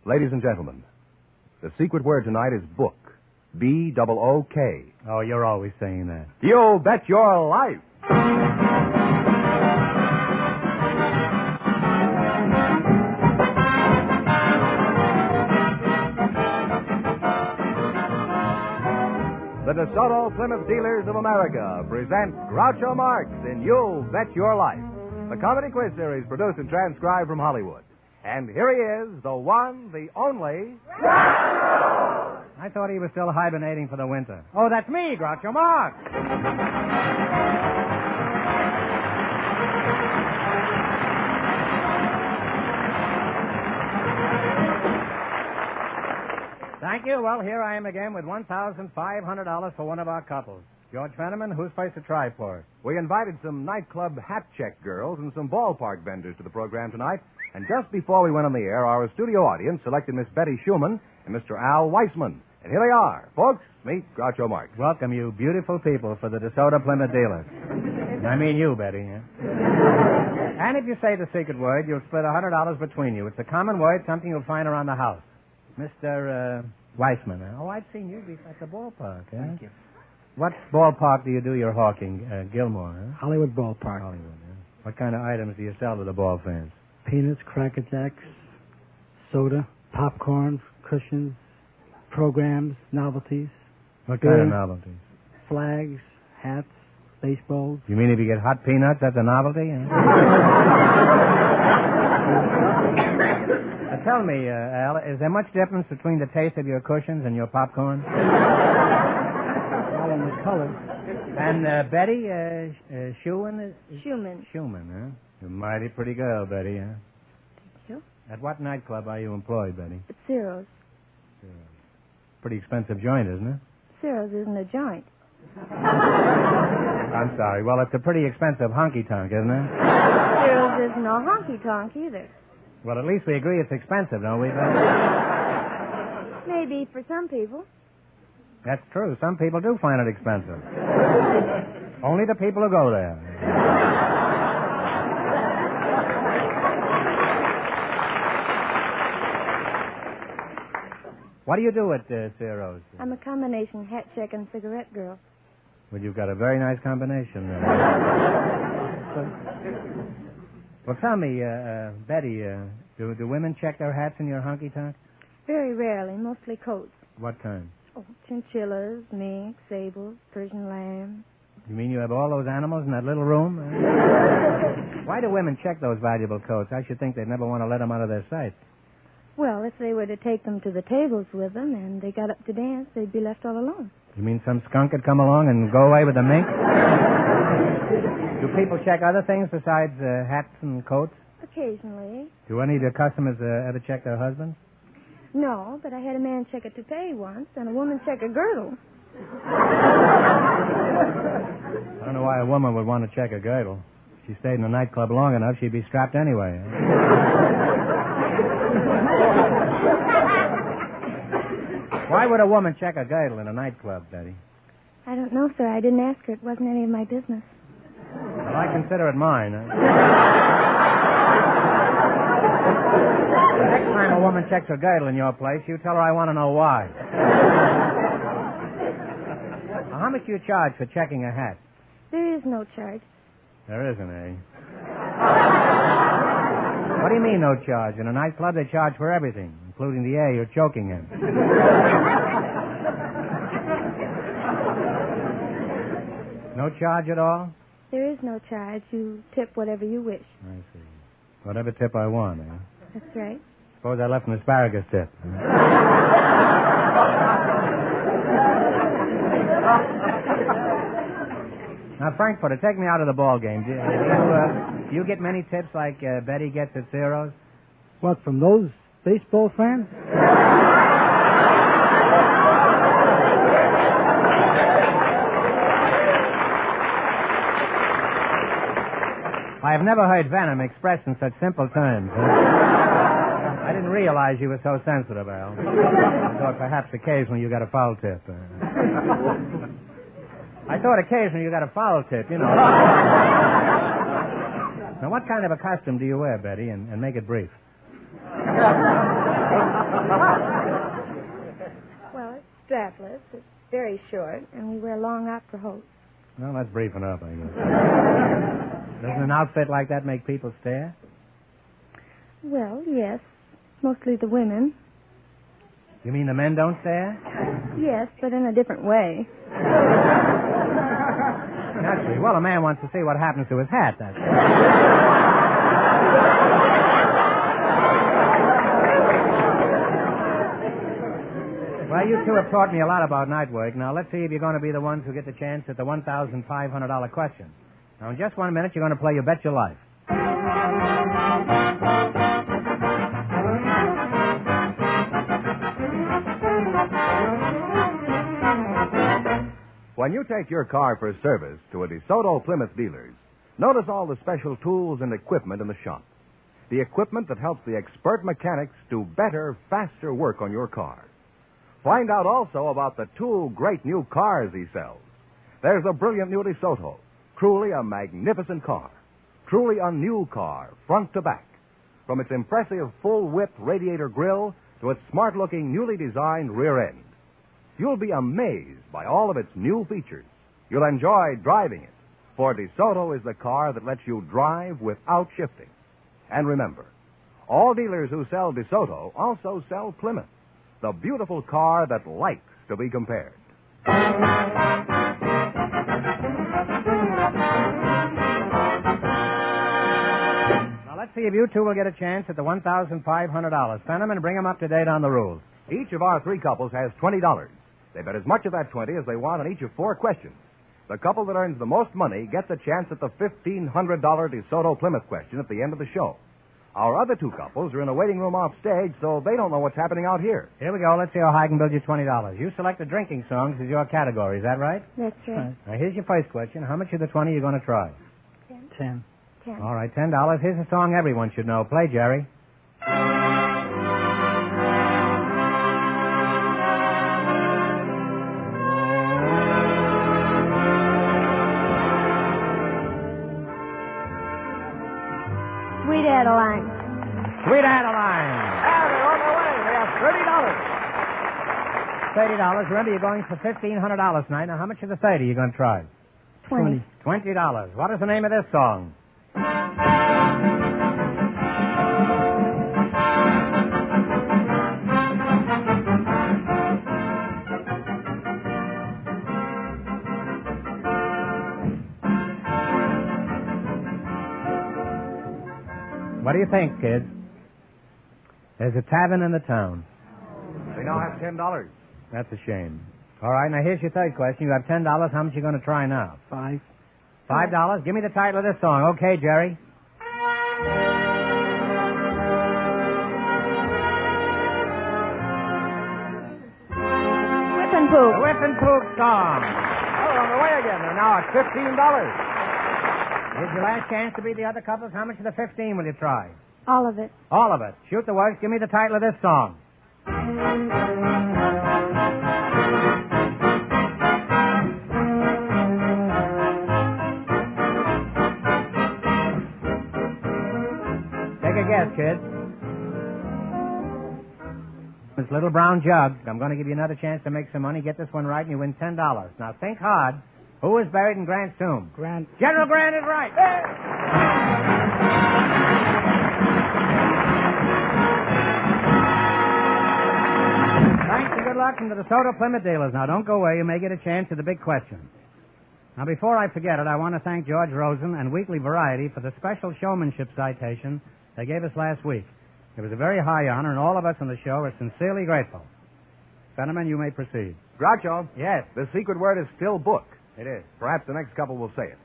Ladies and gentlemen, the secret word tonight is book. B-O-O-K. Oh, you're always saying that. You bet your life. The DeSoto Plymouth Dealers of America present Groucho Marx in You Bet Your Life, the comedy quiz series produced and transcribed from Hollywood. And here he is, the one, the only... Groucho! I thought he was still hibernating for the winter. Oh, that's me, Groucho Marx. Thank you. Well, here I am again with $1,500 for one of our couples. George Fenneman, who's supposed to try for it? We invited some nightclub hat check girls and some ballpark vendors to the program tonight. And just before we went on the air, our studio audience selected Miss Betty Schumann and Mr. Al Weissman. And here they are. Folks, meet Groucho Marx. Welcome, you beautiful people, for the DeSoto Plymouth Dealers. I mean you, Betty. Yeah? And if you say the secret word, you'll split $100 between you. It's a common word, something you'll find around the house. Mr. Weissman. Oh, I've seen you at the ballpark. Thank you. What ballpark do you do your hawking? Gilmore, huh? Hollywood Ballpark. Hollywood, yeah. What kind of items do you sell to the ball fans? Peanuts, Cracker Jacks, soda, popcorn, cushions, programs, novelties. What kind of novelties? Flags, hats, baseballs. You mean if you get hot peanuts, that's a novelty? Tell me, Al, is there much difference between the taste of your cushions and your popcorn? Well, in the color. And Betty, Schumann? Schumann, huh? You're a mighty pretty girl, Betty, huh? Thank you. At what nightclub are you employed, Betty? At Ciro's. Pretty expensive joint, isn't it? Ciro's isn't a joint. I'm sorry. Well, it's a pretty expensive honky-tonk, isn't it? Ciro's isn't a honky-tonk either. Well, at least we agree it's expensive, don't we, Betty? Maybe for some people. That's true. Some people do find it expensive. Only the people who go there. What do you do at Ciro's? I'm a combination hat check and cigarette girl. Well, you've got a very nice combination. Well, tell me, Betty, do women check their hats in your honky-tonk? Very rarely, mostly coats. What kind? Oh, chinchillas, mink, sables, Persian lamb. You mean you have all those animals in that little room? Why do women check those valuable coats? I should think they'd never want to let them out of their sight. Well, if they were to take them to the tables with them and they got up to dance, they'd be left all alone. You mean some skunk would come along and go away with the mink? Do people check other things besides hats and coats? Occasionally. Do any of your customers ever check their husbands? No, but I had a man check a toupee once and a woman check a girdle. I don't know why a woman would want to check a girdle. If she stayed in a nightclub long enough, she'd be strapped anyway. Why would a woman check a girdle in a nightclub, Betty? I don't know, sir. I didn't ask her. It wasn't any of my business. Well, I consider it mine. The next time a woman checks her girdle in your place, you tell her I want to know why. Now, how much do you charge for checking a hat? There is no charge. There isn't, eh? What do you mean, no charge? In a nightclub, they charge for everything, including the air you're choking in. No charge at all? There is no charge. You tip whatever you wish. I see. Whatever tip I want, eh? That's right. Suppose I left an asparagus tip. Now, Frankfurter, take me out of the ball game. Do you get many tips like Betty gets at Ciro's? What, from those baseball fans? I have never heard venom expressed in such simple terms. I didn't realize you were so sensitive, Al. I thought perhaps occasionally you got a foul tip. I thought occasionally you got a foul tip, you know. Now, what kind of a costume do you wear, Betty? And make it brief. Well, it's strapless. It's very short, and we wear long opera hose. Well, that's briefing up, I guess. Doesn't an outfit like that make people stare? Well, yes. Mostly the women. You mean the men don't stare? Yes, but in a different way. Naturally. Well, a man wants to see what happens to his hat, that's all. Well, you two have taught me a lot about night work. Now, let's see if you're going to be the ones who get the chance at the $1,500 question. Now, in just 1 minute, you're going to play You Bet Your Life. When you take your car for service to a DeSoto Plymouth dealer's, notice all the special tools and equipment in the shop. The equipment that helps the expert mechanics do better, faster work on your car. Find out also about the 2 great new cars he sells. There's a brilliant new DeSoto, truly a magnificent car. Truly a new car, front to back. From its impressive full-width radiator grille to its smart-looking, newly designed rear end. You'll be amazed by all of its new features. You'll enjoy driving it, for DeSoto is the car that lets you drive without shifting. And remember, all dealers who sell DeSoto also sell Plymouth, the beautiful car that likes to be compared. Now, let's see if you two will get a chance at the $1,500. Send them and bring them up to date on the rules. Each of our 3 couples has $20. They bet as much of that 20 as they want on each of 4 questions. The couple that earns the most money gets a chance at the $1,500 DeSoto Plymouth question at the end of the show. Our other 2 couples are in a waiting room off stage, so they don't know what's happening out here. Here we go. Let's see how high I can build you $20. You select the drinking songs as your category. Is that right? That's right. Now, here's your first question. How much of the 20 are you going to try? 10. All right, $10. Here's a song everyone should know. Play, Jerry. Sweet Adeline. Sweet Adeline. And they're on their way. They have $30. $30. Remember, you're going for $1,500 tonight. Now, how much of the 30 are you going to try? 20. $20. What is the name of this song? What do you think, kids? There's a tavern in the town. They now have $10. That's a shame. All right, now here's your third question. You have $10. How much are you going to try now? 5. $5? Give me the title of this song. Okay, Jerry. Whip and Poop. The Whip and Poop song. Oh, on the way again. They're now at $15. Here's your last chance to beat the other couples. How much of the 15 will you try? All of it. All of it. Shoot the works. Give me the title of this song. Take a guess, kids. This little brown jug. I'm going to give you another chance to make some money. Get this one right, and you win $10. Now, think hard. Who is buried in Grant's tomb? Grant. General Grant is right. Thanks and good luck from the DeSoto Plymouth dealers. Now, don't go away. You may get a chance at the big question. Now, before I forget it, I want to thank George Rosen and Weekly Variety for the special showmanship citation they gave us last week. It was a very high honor, and all of us on the show are sincerely grateful. Gentlemen, you may proceed. Groucho. Yes. The secret word is still book. It is. Perhaps the next couple will say it.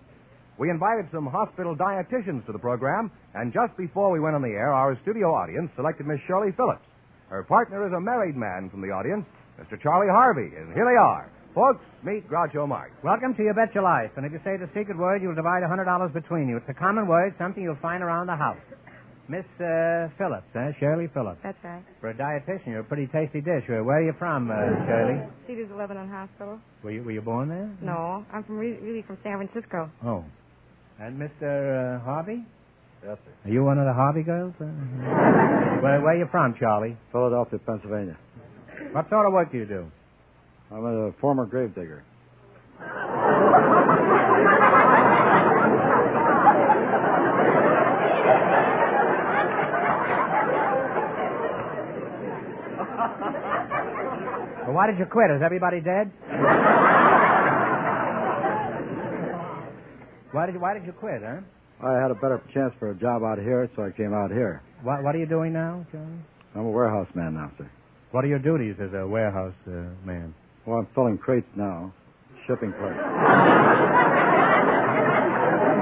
We invited some hospital dietitians to the program, and just before we went on the air, our studio audience selected Miss Shirley Phillips. Her partner is a married man from the audience, Mr. Charlie Harvey, and here they are. Folks, meet Groucho Marx. Welcome to You Bet Your Life. And if you say the secret word, you'll divide $100 between you. It's a common word, something you'll find around the house. Miss Phillips, Shirley Phillips. That's right. For a dietitian, you're a pretty tasty dish. Where are you from, Shirley? Cedars Lebanon Hospital. Were you born there? No, I'm from really from San Francisco. Oh. And Mr. Harvey? Yes, sir. Are you one of the Harvey girls? Where are you from, Charlie? Philadelphia, Pennsylvania. What sort of work do you do? I'm a former gravedigger. Well, why did you quit? Is everybody dead? Why did you quit, huh? I had a better chance for a job out here, so I came out here. What are you doing now, Charlie? I'm a warehouse man now, sir. What are your duties as a warehouse man? Well, I'm filling crates now. Shipping clerk.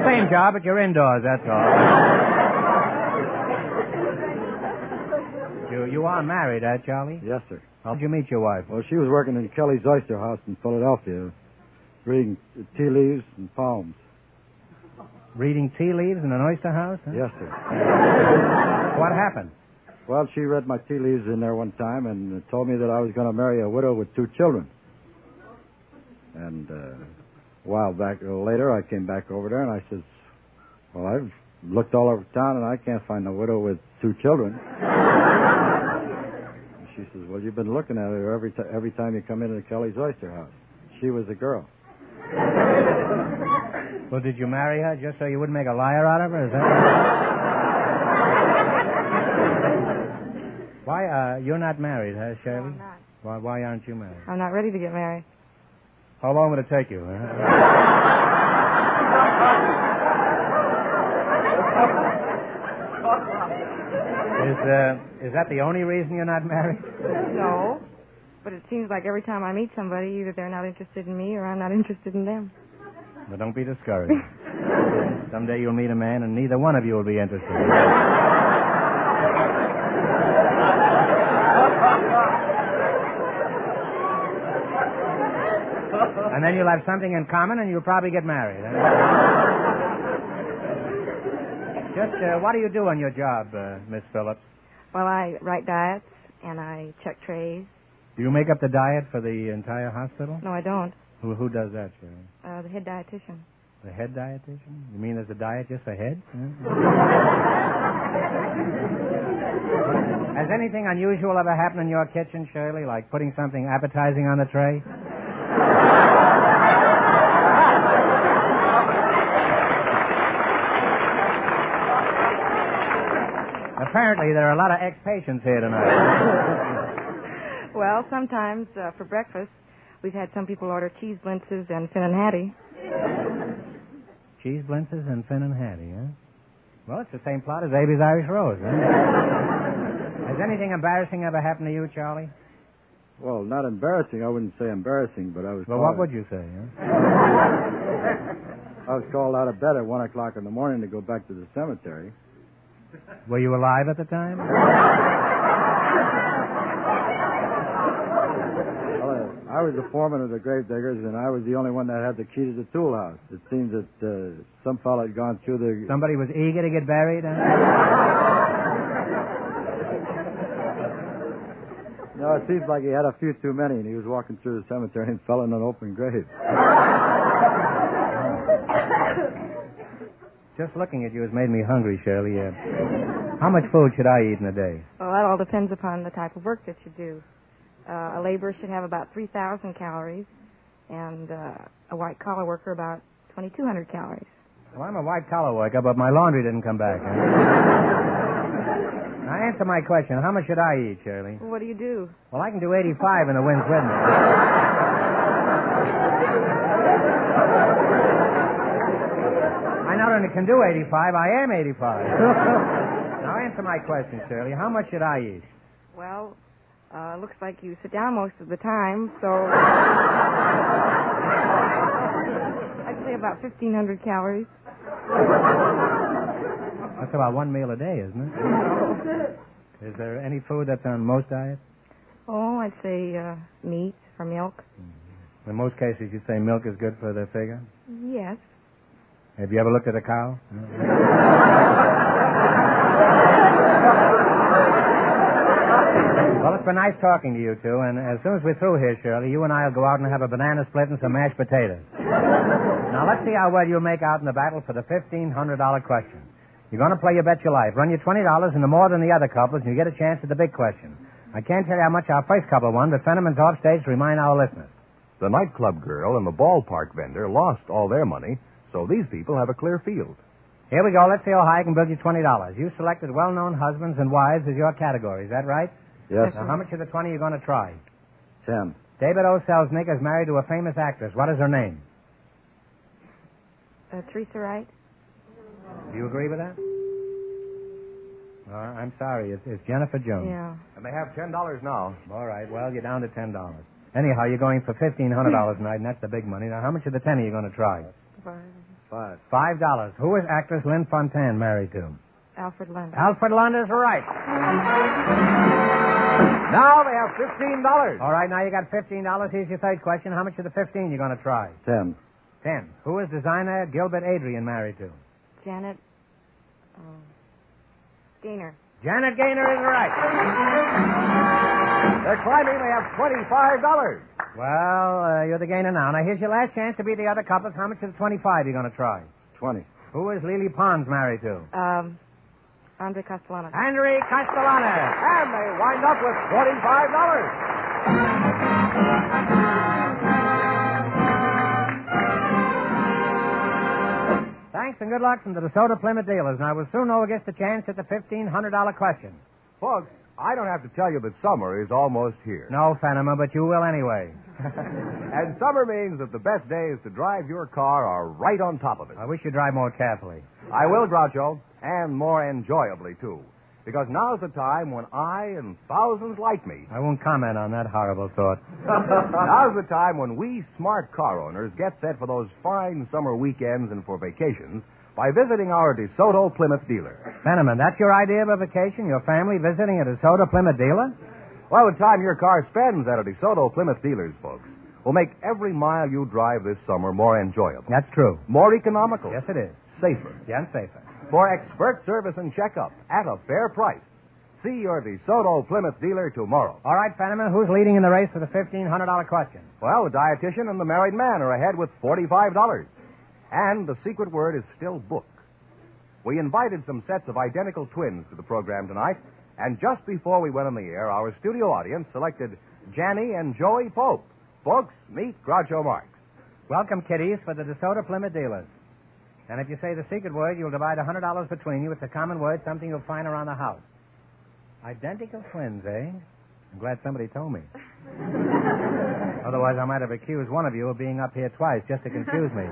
Same job, but you're indoors, that's all. You are married, Charlie? Yes, sir. How'd you meet your wife? Well, she was working in Kelly's Oyster House in Philadelphia, reading tea leaves and palms. Reading tea leaves in an oyster house? Huh? Yes, sir. What happened? Well, she read my tea leaves in there one time and told me that I was going to marry a widow with 2 children. And a while back later, I came back over there and I says, well, I've looked all over town and I can't find a widow with 2 children. And she says, well, you've been looking at her every time you come into the Kelly's Oyster House. She was a girl. Well, did you marry her just so you wouldn't make a liar out of her? Is that Why, you're not married, huh, Shirley? No, I'm not. Why aren't you married? I'm not ready to get married. How long will it take you, huh? Is that the only reason you're not married? No. But it seems like every time I meet somebody, either they're not interested in me or I'm not interested in them. But don't be discouraged. Someday you'll meet a man and neither one of you will be interested. And then you'll have something in common and you'll probably get married. Just, what do you do on your job, Miss Phillips? Well, I write diets and I check trays. Do you make up the diet for the entire hospital? No, I don't. Who does that, Shirley? The head dietitian. The head dietitian? You mean there's a diet just for heads? Huh? Has anything unusual ever happened in your kitchen, Shirley? Like putting something appetizing on the tray? Apparently, there are a lot of ex-patients here tonight. Well, sometimes for breakfast, we've had some people order cheese blintzes and Finn and Hattie. Cheese blintzes and Finn and Hattie, huh? Well, it's the same plot as Abe's Irish Rose, huh? Has anything embarrassing ever happened to you, Charlie? Well, not embarrassing. I wouldn't say embarrassing, but I was. Well, what would you say, huh? I was called out of bed at 1 o'clock in the morning to go back to the cemetery. Were you alive at the time? Well, I was the foreman of the gravediggers, and I was the only one that had the key to the tool house. It seems that some fellow had gone through the... Somebody was eager to get buried, huh? No, it seems like he had a few too many, and he was walking through the cemetery and fell in an open grave. Just looking at you has made me hungry, Shirley. How much food should I eat in a day? Well, that all depends upon the type of work that you do. A laborer should have about 3,000 calories, and a white-collar worker about 2,200 calories. Well, I'm a white-collar worker, but my laundry didn't come back. Huh? Now, answer my question. How much should I eat, Shirley? Well, what do you do? Well, I can do 85 and the wind's with me. I not only can do 85, I am 85. Now, answer my question, Shirley. How much should I eat? Well, looks like you sit down most of the time, so... I'd say about 1,500 calories. That's about one meal a day, isn't it? Is there any food that's on most diets? Oh, I'd say meat or milk. In most cases, you'd say milk is good for the figure? Yes. Have you ever looked at a cow? Well, it's been nice talking to you two, and as soon as we're through here, Shirley, you and I will go out and have a banana split and some mashed potatoes. Now, let's see how well you'll make out in the battle for the $1,500 question. You're going to play You Bet Your Life. Run you $20 into more than the other couples, and you get a chance at the big question. I can't tell you how much our first couple won, but Fenneman's off stage to remind our listeners. The nightclub girl and the ballpark vendor lost all their money, so these people have a clear field. Here we go. Let's see how high I can build you $20. You selected well-known husbands and wives as your category. Is that right? Yes. Now, how much of the 20 are you going to try? 10. David O. Selznick is married to a famous actress. What is her name? Teresa Wright. Do you agree with that? I'm sorry. It's Jennifer Jones. Yeah. And they have $10 now. All right. Well, you're down to $10. Anyhow, you're going for $1,500 tonight, and that's the big money. Now, how much of the 10 are you going to try? $5. $5. Who is actress Lynn Fontaine married to? Alfred Lund. Alfred Lund is right. Now they have $15. All right, now you got $15. Here's your third question. How much of the 15 you going to try? 10. 10. Who is designer Gilbert Adrian married to? Janet Gaynor. Janet Gaynor is right. They're climbing. They have $25. Well, you're the gainer now. Now, here's your last chance to beat the other couples. How much of the 25 you going to try? 20. Who is Lily Pons married to? Andre Castellano. Henry Castellano. And they wind up with $45. Thanks and good luck from the DeSoto Plymouth dealers. Now, we'll soon know who gets the chance at the $1,500 question. Folks, I don't have to tell you that summer is almost here. No, Fenneman, but you will anyway. And summer means that the best days to drive your car are right on top of it. I wish you'd drive more carefully. I will, Groucho, and more enjoyably, too. Because now's the time when I and thousands like me... I won't comment on that horrible thought. Now's the time when we smart car owners get set for those fine summer weekends and for vacations by visiting our DeSoto Plymouth dealer. Fenneman, that's your idea of a vacation? Your family visiting a DeSoto Plymouth dealer? Well, the time your car spends at a DeSoto Plymouth dealer's, folks, will make every mile you drive this summer more enjoyable. That's true. More economical. Yes, it is. Safer. Yeah, and safer. For expert service and checkup at a fair price. See your DeSoto Plymouth dealer tomorrow. All right, Fenneman, who's leading in the race for the $1,500 question? Well, the dietitian and the married man are ahead with $45. And the secret word is still book. We invited some sets of identical twins to the program tonight, and just before we went on the air, our studio audience selected Janny and Joey Pope. Folks, meet Groucho Marx. Welcome, kiddies, for the DeSoto Plymouth dealers. And if you say the secret word, you'll divide $100 between you. It's a common word, something you'll find around the house. Identical twins, eh? I'm glad somebody told me. Otherwise, I might have accused one of you of being up here twice just to confuse me.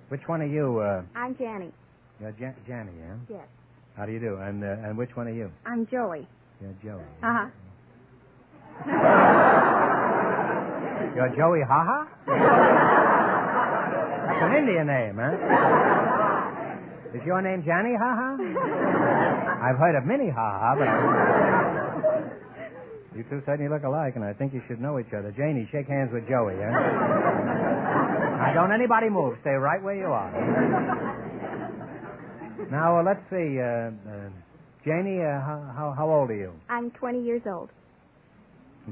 Which one are you? I'm Janny. You're Janny, yeah? Yes. How do you do? And which one are you? I'm Joey. You're Joey. Uh-huh. You're Joey Ha-Ha? That's an Indian name, huh? Is your name Janny Ha-Ha? I've heard of Minnie Ha-Ha, but... You two certainly look alike, and I think you should know each other. Janie, shake hands with Joey, huh? Now, don't anybody move. Stay right where you are. Now, let's see. Janie, how old are you? I'm 20 years old.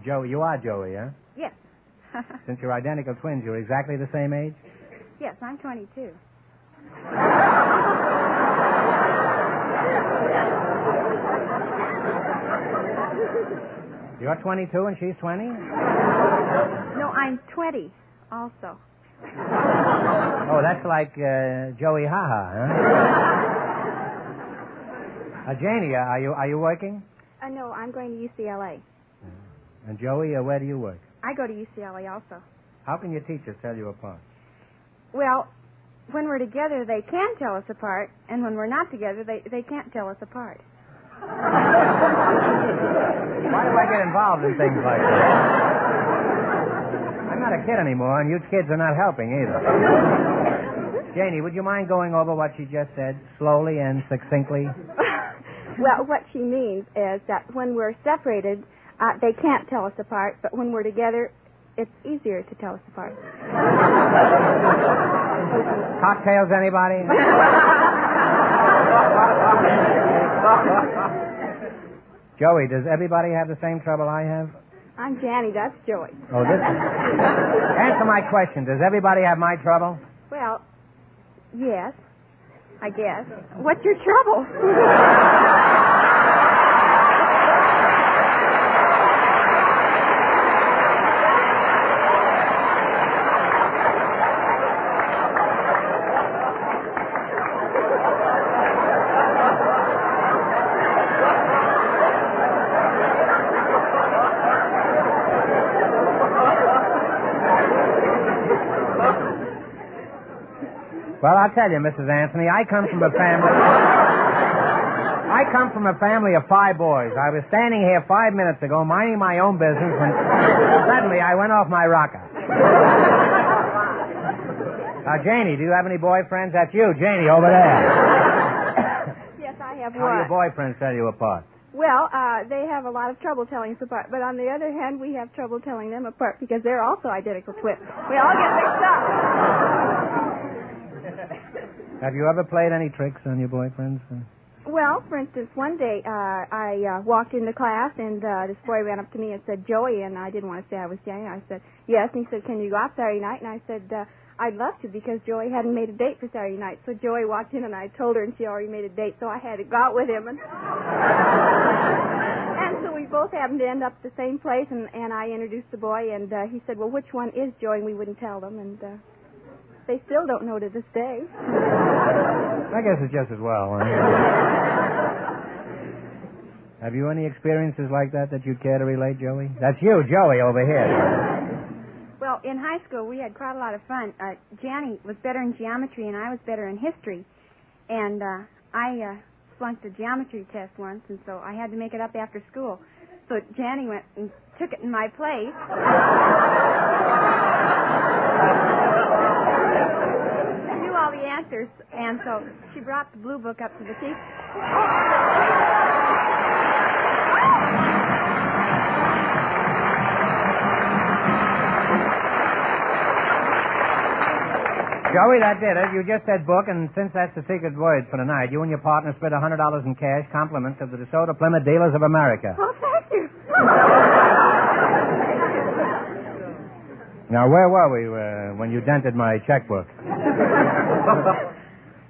Joey, you are Joey, huh? Yes. Since you're identical twins, you're exactly the same age? Yes, I'm 22. You're 22 and she's 20? No, I'm 20 also. Oh, that's like Joey Ha-Ha, huh? Janie, are you working? No, I'm going to UCLA. And Joey, where do you work? I go to UCLA also. How can your teachers tell you apart? Well, when we're together, they can tell us apart, and when we're not together, they can't tell us apart. Why do I get involved in things like that? I'm not a kid anymore, and you kids are not helping either. Janie, would you mind going over what she just said, slowly and succinctly? Well, what she means is that when we're separated, they can't tell us apart, but when we're together, it's easier to tell us apart. Cocktails, anybody? Joey, does everybody have the same trouble I have? I'm Janny, that's Joey. Oh, this is... Answer my question. Does everybody have my trouble? Well, yes. I guess. What's your trouble? Well, I'll tell you, Mrs. Anthony, I come from a family of 5 boys. I was standing here 5 minutes ago minding my own business when suddenly I went off my rocker. Now, Janie, do you have any boyfriends? That's you, Janie, over there. Yes, I have How do your boyfriends tell you apart? Well, they have a lot of trouble telling us apart. But on the other hand, we have trouble telling them apart because they're also identical twins. We all get mixed up. Have you ever played any tricks on your boyfriends? Well, for instance, one day I walked into class and this boy ran up to me and said, Joey, and I didn't want to say I was Jane. I said, yes. And he said, can you go out Saturday night? And I said, I'd love to because Joey hadn't made a date for Saturday night. So Joey walked in and I told her and she already made a date, so I had to go out with him. And so we both happened to end up at the same place, and I introduced the boy, and he said, well, which one is Joey? And we wouldn't tell them, and they still don't know to this day. I guess it's just as well. Have you any experiences like that you'd care to relate, Joey? That's you, Joey, over here. Well, in high school, we had quite a lot of fun. Janny was better in geometry, and I was better in history. And I flunked a geometry test once, and so I had to make it up after school. So Janny went and took it in my place. She knew all the answers, and so she brought the blue book up to the teacher. Joey, that did it. You just said book, and since that's the secret word for tonight, you and your partner split $100 in cash, compliments of the DeSoto Plymouth Dealers of America. Oh, thank you. Now, where were we when you dented my checkbook?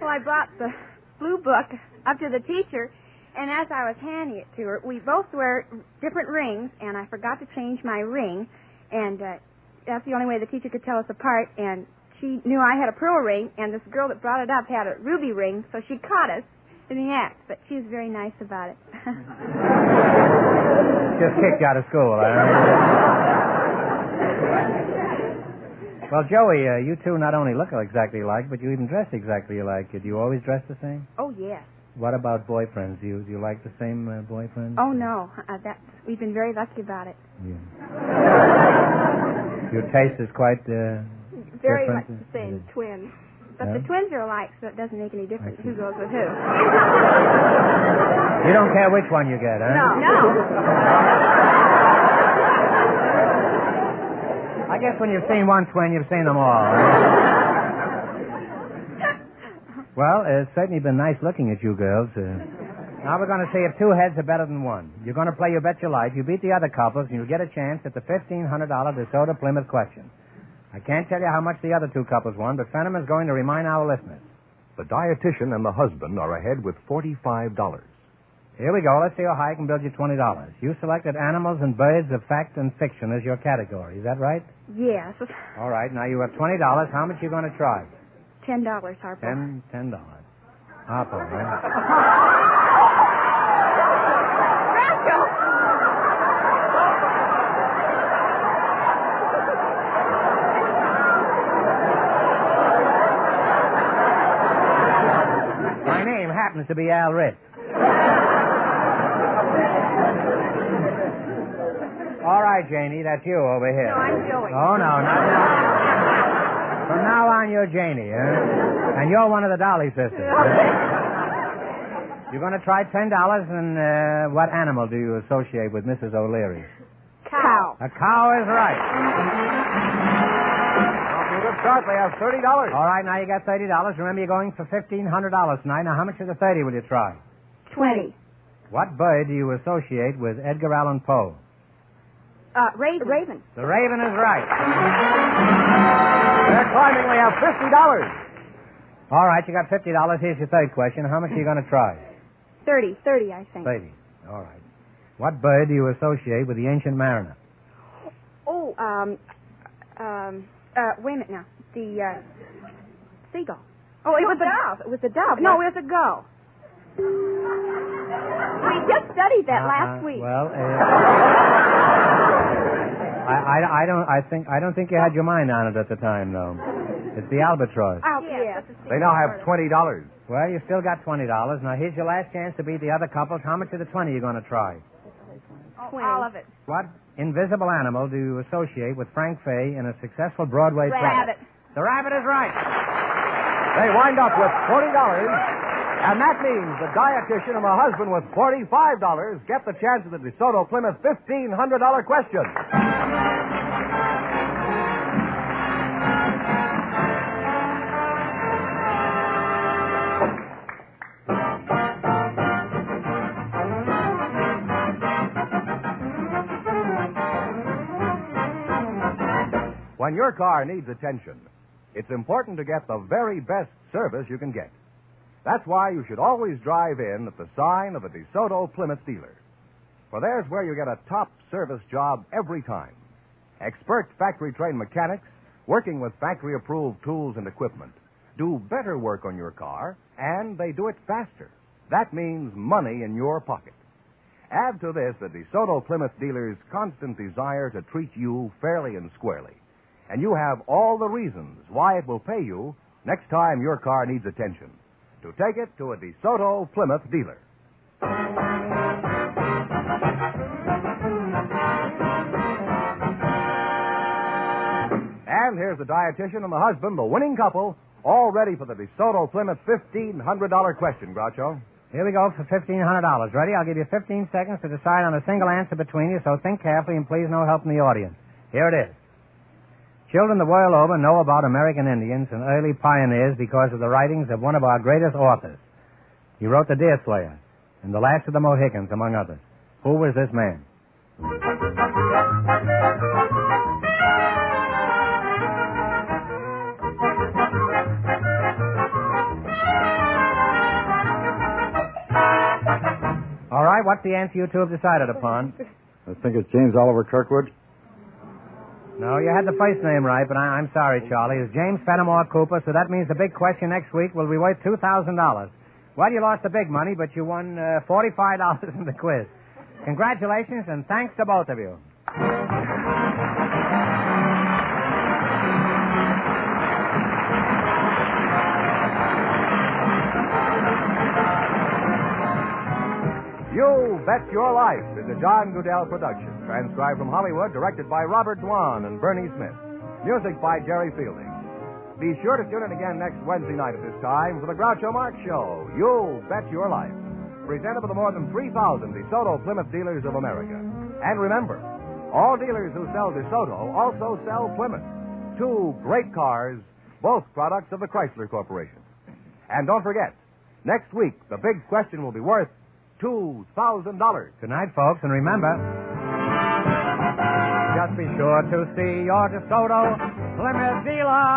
Well, I brought the blue book up to the teacher, and as I was handing it to her, we both wear different rings, and I forgot to change my ring, and that's the only way the teacher could tell us apart, and she knew I had a pearl ring, and this girl that brought it up had a ruby ring, so she caught us in the act, but she was very nice about it. Just kicked you out of school, Well, Joey, you two not only look exactly alike, but you even dress exactly alike. Do you always dress the same? Oh, yes. What about boyfriends? Do you like the same boyfriends? Oh, no. We've been very lucky about it. Yeah. Your taste is quite... very different. much the same, twins. But the twins are alike, so it doesn't make any difference who goes with who. You don't care which one you get, huh? No. I guess when you've seen one twin, you've seen them all. Well, it's certainly been nice looking at you girls. Now we're going to see if 2 heads are better than 1. You're going to play You Bet Your Life. You beat the other couples, and you'll get a chance at the $1,500 DeSoto Plymouth question. I can't tell you how much the other 2 couples won, but Fenneman's going to remind our listeners. The dietitian and the husband are ahead with $45. Here we go. Let's see how high I can build you $20. You selected animals and birds of fact and fiction as your category. Is that right? Yes. All right. Now you have $20. How much are you going to try? $10, Harpo. $10. Harpo, right? My name happens to be Al Ritz. All right, Janie, that's you over here. No, I'm Joey. Oh, no, not now. From now on, you're Janie, huh? And you're one of the Dolly sisters. You're going to try $10, and what animal do you associate with Mrs. O'Leary? Cow. A cow is right. Off to a good start. They have $30. All right, now you got $30. Remember, you're going for $1,500 tonight. Now, how much of the 30 will you try? 20. What bird do you associate with Edgar Allan Poe? Raven. The raven is right. They're climbing. They have $50. All right, you got $50. Here's your third question. How much are you going to try? 30, I think. 30. All right. What bird do you associate with the ancient mariner? Oh, wait a minute now. The, seagull. Oh, it was a dove. It was a dove. No, it was a gull. We just studied that last week. Well, I don't think you had your mind on it at the time, though. It's the albatross. Oh, yes. They now have $20. Well, you still got $20. Now, here's your last chance to beat the other couples. How much of the 20 are you going to try? All of it. What invisible animal do you associate with Frank Fay in a successful Broadway play? Rabbit. The rabbit is right. They wind up with $40, and that means the dietitian and the husband with $45 get the chance of the DeSoto Plymouth $1,500 question. When your car needs attention, it's important to get the very best service you can get. That's why you should always drive in at the sign of a DeSoto Plymouth dealer. For there's where you get a top service job every time. Expert factory-trained mechanics, working with factory-approved tools and equipment, do better work on your car, and they do it faster. That means money in your pocket. Add to this the DeSoto Plymouth dealer's constant desire to treat you fairly and squarely, and you have all the reasons why it will pay you next time your car needs attention to take it to a DeSoto Plymouth dealer. And here's the dietitian and the husband, the winning couple, all ready for the DeSoto Plymouth $1,500 question, Groucho. Here we go for $1,500. Ready? I'll give you 15 seconds to decide on a single answer between you, so think carefully and please no help from the audience. Here it is. Children the world over know about American Indians and early pioneers because of the writings of one of our greatest authors. He wrote The Deerslayer and The Last of the Mohicans, among others. Who was this man? All right, what's the answer you two have decided upon? I think it's James Oliver Kirkwood. No, you had the first name right, but I'm sorry, Charlie. It's James Fenimore Cooper, so that means the big question next week will be worth $2,000. Well, you lost the big money, but you won $45 in the quiz. Congratulations, and thanks to both of you. You Bet Your Life is a John Goodell production, transcribed from Hollywood, directed by Robert Dwan and Bernie Smith. Music by Jerry Fielding. Be sure to tune in again next Wednesday night at this time for the Groucho Marx Show, You Bet Your Life, presented by the more than 3,000 DeSoto Plymouth dealers of America. And remember, all dealers who sell DeSoto also sell Plymouth. Two great cars, both products of the Chrysler Corporation. And don't forget, next week the big question will be worth $2,000. Good night, folks, and remember, just be sure to see your DeSoto Plymouth dealer.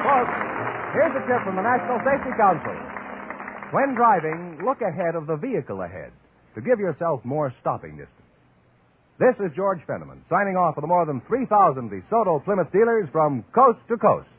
Folks, here's a tip from the National Safety Council. When driving, look ahead of the vehicle ahead to give yourself more stopping distance. This is George Fenneman, signing off for the more than 3,000 DeSoto Plymouth dealers from coast to coast.